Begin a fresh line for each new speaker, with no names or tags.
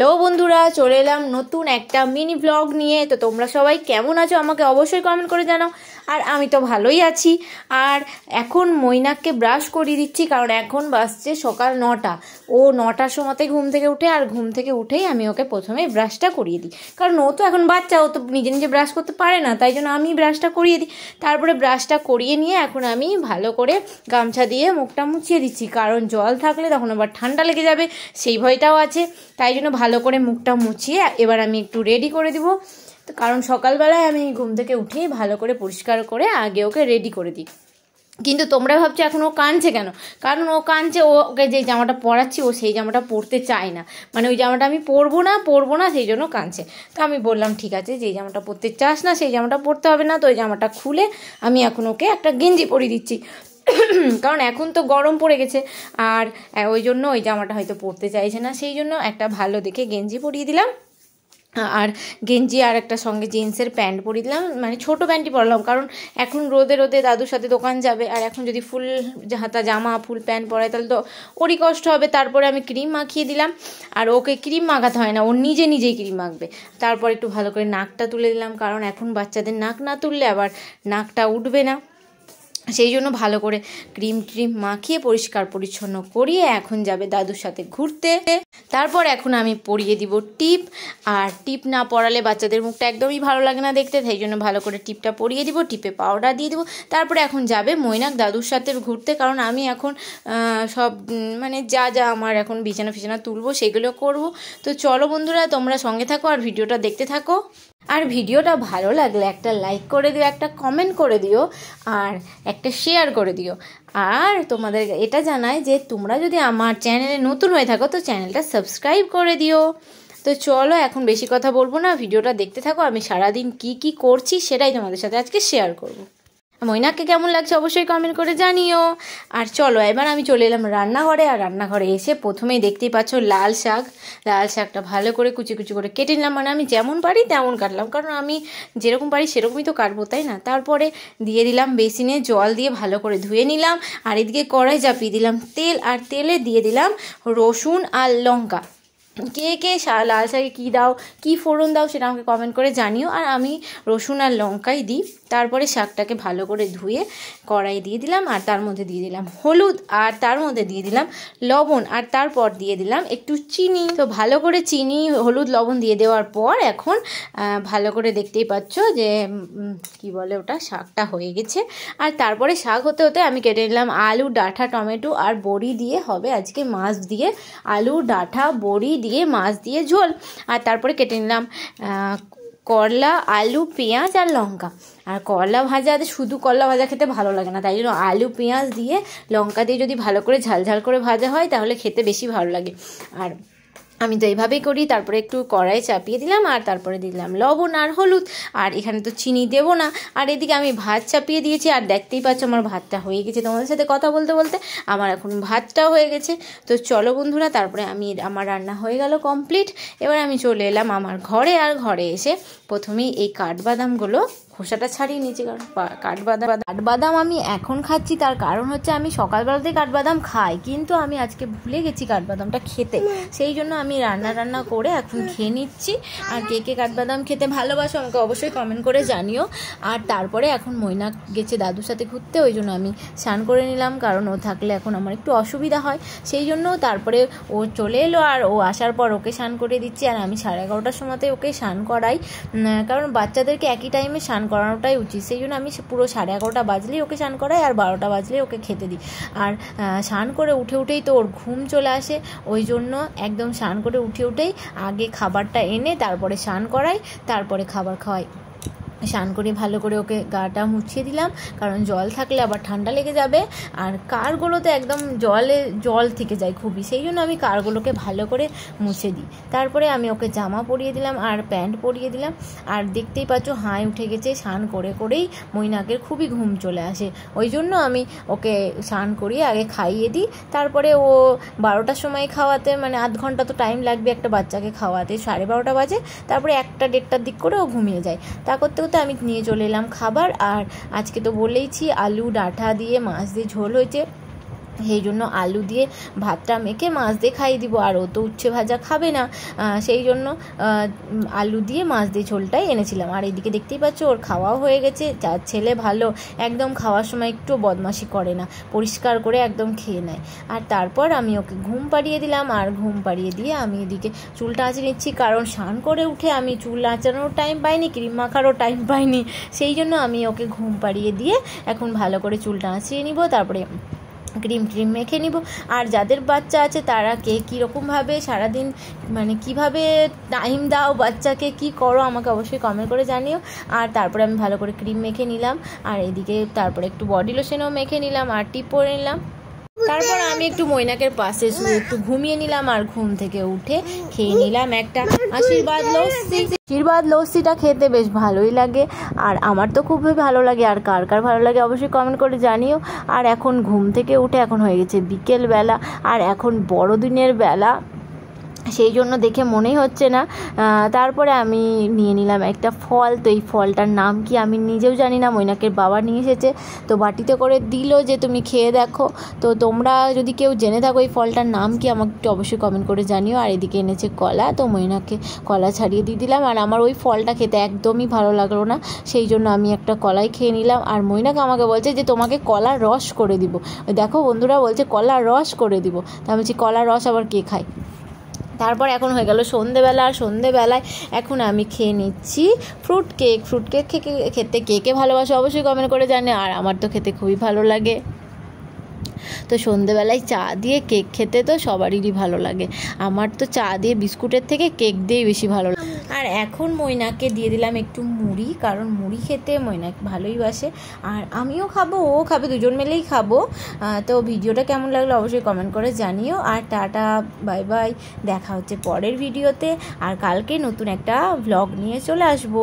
Hello বন্ধুরা, চলে এলাম নতুন একটা মিনি ব্লগ নিয়ে। তো তোমরা সবাই কেমন আছো আমাকে অবশ্যই কমেন্ট করে জানাও। আর আমি তো ভালোই আছি। আর এখন মৈনাককে ব্রাশ করিয়ে দিচ্ছি, কারণ এখন বাজছে সকাল 9টা। ও 9টার সময়তে ঘুম থেকে উঠে, আর ঘুম থেকে উঠেই আমি ওকে প্রথমে ব্রাশটা করিয়ে দিই, কারণ ও তো এখন বাচ্চা, ও তো নিজে নিজে ব্রাশ করতে পারে না, তাই জন্য আমি ব্রাশটা করিয়ে দিই। তারপরে ব্রাশটা করিয়ে নিয়ে এখন আমি ভালো করে গামছা দিয়ে মুখটা মুছিয়ে দিচ্ছি, কারণ জল থাকলে তখন আবার ঠান্ডা লেগে যাবে, সেই ভয়টাও আছে। তাই জন্য ভালো করে মুখটা মুছিয়ে এবার আমি একটু রেডি করে দিব। তো কারণ সকালবেলায় আমি ঘুম থেকে উঠেই ভালো করে পরিষ্কার করে আগে ওকে রেডি করে দিই। কিন্তু তোমরা ভাবছো এখন ও কাঁদছে কেন? কারণ ও কাঁদছে, ওকে যে জামাটা পরাচ্ছি ও সেই জামাটা পরতে চায় না, মানে ওই জামাটা আমি পরবো না সেই জন্য কাঁদছে। তো আমি বললাম ঠিক আছে, যেই জামাটা পরতে চাস না সেই জামাটা পরতে হবে না। তো ওই জামাটা খুলে আমি এখন ওকে একটা গেঞ্জি পরিয়ে দিচ্ছি, কারণ এখন তো গরম পড়ে গেছে, আর ওই জন্য ওই জামাটা হয়তো পরতে চাইছে না, সেই জন্য একটা ভালো দেখে গেঞ্জি পরিয়ে দিলাম। আর গেঞ্জি আর একটা সঙ্গে জিন্সের প্যান্ট পরিয়ে দিলাম, মানে ছোটো প্যান্টই পরলাম, কারণ এখন রোদে দাদুর সাথে দোকান যাবে, আর এখন যদি ফুল হাতা জামা ফুল প্যান্ট পরায় তাহলে তো ওরই কষ্ট হবে। তারপরে আমি ক্রিম মাখিয়ে দিলাম, আর ওকে ক্রিম মাখাতে হয় না, ও নিজেই ক্রিম মাখবে। তারপর একটু ভালো করে নাকটা তুলে দিলাম, কারণ এখন বাচ্চাদের নাক না তুললে আবার নাকটা উঠবে না, সেই জন্য ভালো করে ক্রিম মাখিয়ে পরিষ্কার পরিচ্ছন্ন করিয়ে এখন যাবে দাদুর সাথে ঘুরতে। তারপর এখন আমি পরিয়ে দিব টিপ, আর টিপ না পরালে বাচ্চাদের মুখটা একদমই ভালো লাগে না দেখতে, সেই জন্য ভালো করে টিপটা পরিয়ে দিব, টিপে পাউডার দিয়ে দিব। তারপরে এখন যাবে মৈনাক দাদুর সাথে ঘুরতে, কারণ আমি এখন সব মানে যা আমার এখন বিছানা তুলবো সেগুলো করব। তো চলো বন্ধুরা, তোমরা সঙ্গে থাকো আর ভিডিওটা দেখতে থাকো। আর ভিডিওটা ভালো লাগলে একটা লাইক করে দিও, একটা কমেন্ট করে দিও, আর একটা শেয়ার করে দিও। আর তোমাদের এটা জানাই যে তোমরা যদি আমার চ্যানেলে নতুন হয়ে থাকো তো চ্যানেলটা সাবস্ক্রাইব করে দিও। তো চলো, এখন বেশি কথা বলবো না, ভিডিওটা দেখতে থাকো। আমি সারাদিন কি করছি সেটাই তোমাদের সাথে আজকে শেয়ার করবো। মৈনাককে কেমন লাগছে অবশ্যই কমেন্ট করে জানিও। আর চলো এবার আমি চলে এলাম রান্নাঘরে। আর রান্নাঘরে এসে প্রথমেই দেখতেই পাচ্ছ লাল শাকটা ভালো করে কুচি করে কেটে নিলাম, মানে আমি যেমন পারি তেমন কাটলাম, কারণ আমি যেরকম পারি সেরকমই তো কাটবো, তাই না? তারপরে দিয়ে দিলাম বেসিনে জল দিয়ে ভালো করে ধুয়ে নিলাম, আর এদিকে কড়াই চাপিয়ে দিলাম তেল, আর তেলে দিয়ে দিলাম রসুন আর লঙ্কা। কে লাল শাকে কী দাও, কী ফোড়ন দাও সেটা আমাকে কমেন্ট করে জানিও। আর আমি রসুন আর লঙ্কাই দিই। তারপরে শাকটাকে ভালো করে ধুয়ে কড়াই দিয়ে দিলাম, আর তার মধ্যে দিয়ে দিলাম হলুদ, আর তার মধ্যে দিয়ে দিলাম লবণ, আর তারপর দিয়ে দিলাম একটু চিনি। তো ভালো করে চিনি হলুদ লবণ দিয়ে দেওয়ার পর এখন ভালো করে দেখতেই পাচ্ছ যে কি বলে ওটা, শাকটা হয়ে গেছে। আর তারপরে শাক হতে হতে আমি কেটে নিলাম আলু, ডাঁটা, টমেটো আর বড়ি দিয়ে হবে আজকে মাছ দিয়ে, আলু ডাঁটা বড়ি দিয়ে মাছ দিয়ে ঝোল। আর তারপরে কেটে নিলাম করলা, আলু, পেঁয়াজ আর লঙ্কা। আর করলা ভাজা, শুধু করলা ভাজা খেতে ভালো লাগে না, তাই জন্য আলু পেঁয়াজ দিয়ে লঙ্কা দিয়ে যদি ভালো করে ঝাল করে ভাজা হয় তাহলে খেতে বেশি ভালো লাগে। আর আমি তো এইভাবেই করি। তারপরে একটু কড়াই চাপিয়ে দিলাম, আর তারপরে দিলাম লবণ আর হলুদ, আর এখানে তো চিনি দেবো না। আর এদিকে আমি ভাত চাপিয়ে দিয়েছি, আর দেখতেই পাচ্ছ আমার ভাতটা হয়ে গেছে। তোমাদের সাথে কথা বলতে বলতে আমার এখন ভাতটাও হয়ে গেছে। তো চলো বন্ধুরা, তারপরে আমার রান্না হয়ে গেল কমপ্লিট। এবার আমি চলে এলাম আমার ঘরে। আর ঘরে এসে প্রথমেই এই কাঠবাদামগুলো খোসাটা ছাড়িয়ে নিয়েছি, কারণ কাঠবাদাম আমি এখন খাচ্ছি, তার কারণ হচ্ছে আমি সকালবেলাতেই কাঠবাদাম খাই, কিন্তু আমি আজকে ভুলে গেছি কাঠবাদামটা খেতে, সেই জন্য আমি রান্না করে এখন খেয়ে নিচ্ছি। আর কে কাঠবাদাম খেতে ভালোবাসো আমাকে অবশ্যই কমেন্ট করে জানিও। আর তারপরে এখন মৈনাক গেছে দাদুর সাথে ঘুরতে, ওই জন্য আমি স্নান করে নিলাম, কারণ ও থাকলে এখন আমার একটু অসুবিধা হয়, সেই জন্য। তারপরে ও চলে এলো, আর ও আসার পর ওকে স্নান করে দিচ্ছি। আর আমি 11:30টার সময়তে ওকে স্নান করাই, কারণ বাচ্চাদেরকে একই টাইমে স্নান করানোটাই উচিত, সেই জন্য আমি পুরো 11:30 বাজলেই ওকে স্নান করাই, আর 12টা বাজলেই ওকে খেতে দিই। আর স্নান করে উঠেই তো ওর ঘুম চলে আসে, ওই জন্য একদম স্নান করে উঠেই আগে খাবারটা এনে তারপরে স্নান করাই, তারপরে খাবার খাওয়াই। স্নান করে ভালো করে ওকে গাটা মুছিয়ে দিলাম, কারণ জল থাকলে আবার ঠান্ডা লেগে যাবে, আর কারগুলোতে একদম জল থেকে যায় খুবই, সেই জন্য আমি কারগুলোকে ভালো করে মুছে দিই। তারপরে আমি ওকে জামা পরিয়ে দিলাম আর প্যান্ট পরিয়ে দিলাম। আর দেখতেই পাচ্ছ হাই উঠে গেছে, স্নান করেই মৈনাকের খুবই ঘুম চলে আসে, ওই জন্য আমি ওকে স্নান করিয়ে আগে খাইয়ে দিই। তারপরে ও 12টার সময় খাওয়াতে, মানে আধ ঘন্টা তো টাইম লাগবে একটা বাচ্চাকে খাওয়াতে, 12:30 বাজে, তারপরে 1টা-1:30টার দিক করে ও ঘুমিয়ে যায়। তা করতে আমি নিয়ে চলে এলাম খাবার। আর আজকে তো বলেইছি আলু ডাঁটা দিয়ে মাছ দিয়ে ঝোল হয়েছে, সেই জন্য আলু দিয়ে ভাতটা মেখে মাছ দিয়ে খাইয়ে দিব। আর ও তো উচ্ছে ভাজা খাবে না, সেই জন্য আলু দিয়ে মাছ দিয়ে ঝোলটাই এনেছিলাম। আর এদিকে দেখতেই পাচ্ছ ওর খাওয়াও হয়ে গেছে। যার ছেলে ভালো, একদম খাওয়ার সময় একটু বদমাশি করে না, পরিষ্কার করে একদম খেয়ে নেয়। আর তারপর আমি ওকে ঘুম পাড়িয়ে দিলাম। আর ঘুম পাড়িয়ে দিয়ে আমি এদিকে চুলটা আঁচড়ে নিচ্ছি, কারণ স্নান করে উঠে আমি চুল আঁচানোর টাইম পাইনি, ক্রিম মাখারও টাইম পাইনি। সেই জন্য আমি ওকে ঘুম পাড়িয়ে দিয়ে এখন ভালো করে চুলটা আঁচড়িয়ে নিব, তারপরে ক্রিম মেখে নিব। আর যাদের বাচ্চা আছে তারা কে কীরকমভাবে সারাদিন মানে কিভাবে টাইম দাও, বাচ্চাকে কি করো, আমাকে অবশ্যই কমেন্ট করে জানিও। আর তারপরে আমি ভালো করে ক্রিম মেখে নিলাম, আর এদিকে তারপরে একটু বডি লোশনও মেখে নিলাম আর টিপ পরে নিলাম। তারপর আমি একটু মৈনাকের পাশে শুয়ে একটু ঘুমিয়ে নিলাম। আর ঘুম থেকে উঠে খেয়ে নিলাম একটা আশীর্বাদ লস্যি। আশীর্বাদ লস্যিটা খেতে বেশ ভালোই লাগে, আর আমার তো খুবই ভালো লাগে। আর কার কার ভালো লাগে অবশ্যই কমেন্ট করে জানিও। আর এখন ঘুম থেকে উঠে এখন হয়ে গেছে বিকেলবেলা, আর এখন বড়দিনের বেলা, সেই জন্য দেখে মনেই হচ্ছে না। তারপরে আমি নিয়ে নিলাম একটা ফল। তো এই ফলটার নাম কি আমি নিজেও জানি না, মৈনাকের বাবা নিয়ে এসেছে, তো বাটিতে করে দিল যে তুমি খেয়ে দেখো। তো তোমরা যদি কেউ জেনে থাকো এই ফলটার নাম কি, আমাকে একটু অবশ্যই কমেন্ট করে জানিও। আর এদিকে এনেছে কলা, তো মৈনাকে কলা ছাড়িয়ে দিয়ে দিলাম। আর আমার ওই ফলটা খেতে একদমই ভালো লাগলো না, সেই জন্য আমি একটা কলাই খেয়ে নিলাম। আর মৈনাক আমাকে বলছে যে তোমাকে কলার রস করে দিব। দেখো বন্ধুরা, বলছে কলার রস করে দিব। তা আমি বলছি কলার রস আবার কে খায়। তারপর এখন হয়ে গেল সন্ধেবেলা। আর সন্ধেবেলায় এখন আমি খেয়ে নিচ্ছি ফ্রুট কেক। খেতে কে কে ভালোবাসে অবশ্যই কমেন্ট করে জানে। আর আমার তো খেতে খুবই ভালো লাগে। তো সন্ধেবেলায় চা দিয়ে কেক খেতে তো সবারই ভালো লাগে। আমার তো চা দিয়ে বিস্কুটের থেকে কেক দিয়েই বেশি ভালো লাগে। আর এখন মৈনাককে দিয়ে দিলাম একটু মুড়ি, কারণ মুড়ি খেতে মৈনাক ভালোই বাসে। আর আমিও খাবো, ও খাবে, দুজন মিলেই খাবো। তো ভিডিওটা কেমন লাগলো অবশ্যই কমেন্ট করে জানিও। আর টাটা, বাই বাই, দেখা হচ্ছে পরের ভিডিওতে। আর কালকে নতুন একটা ভ্লগ নিয়ে চলে আসবো।